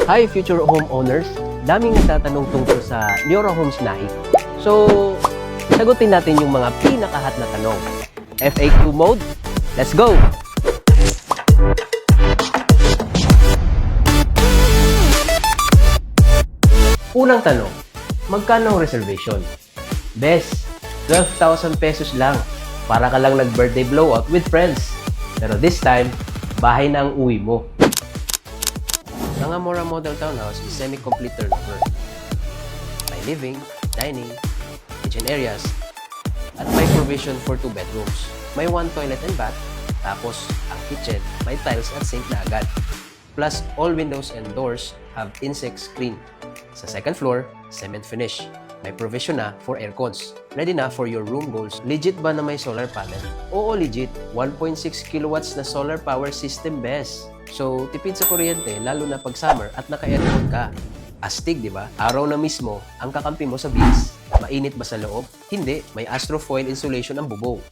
Hi future homeowners! Daming nagtatanong tungkol sa Liora Homes Naik. So, sagutin natin yung mga pinakahat na tanong. FAQ mode, let's go! Unang tanong, magkano ang reservation? Bes, 12,000 pesos lang. Para ka lang nag-birthday blowout with friends. Pero this time, bahay na ang uwi mo. Nangamora Model Townhouse is semi-complete turnover. May living, dining, kitchen areas, at may provision for 2 bedrooms. May 1 toilet and bath, tapos ang kitchen may tiles at sink na agad. Plus, all windows and doors have insect screen. Sa second floor, cement finish. May provision na for aircons. Ready na for your room goals. Legit ba na may solar panel? Oo, legit. 1.6 kilowatts na solar power system, bes. So, tipid sa kuryente, lalo na pag summer at naka-aircon ka. Astig, di ba? Araw na mismo, ang kakampi mo sa beach. Mainit ba sa loob? Hindi. May astrofoil insulation ang bubong.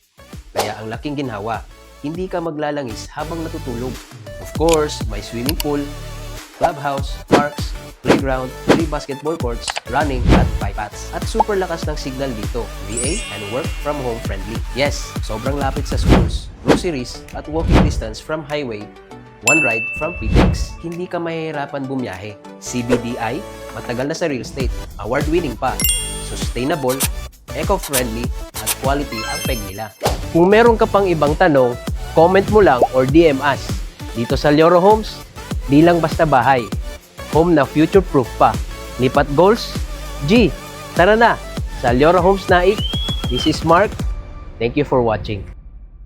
Kaya ang laking ginhawa, hindi ka maglalangis habang natutulog. Of course, may swimming pool, clubhouse, parks, playground, 3 basketball courts, running at bike paths. At super lakas ng signal dito, VA and work from home friendly. Yes, sobrang lapit sa schools, groceries at walking distance from highway. 1 ride from PTEX. Hindi ka mahihirapan bumiyahe. CBDI, matagal na sa real estate. Award-winning pa. Sustainable, eco-friendly, at quality ang peg nila. Kung meron ka pang ibang tanong, comment mo lang or DM us. Dito sa Liora Homes, di lang basta bahay. Home na future-proof pa. Lipat goals? G, tara na! Sa Liora Homes Naik, this is Mark. Thank you for watching.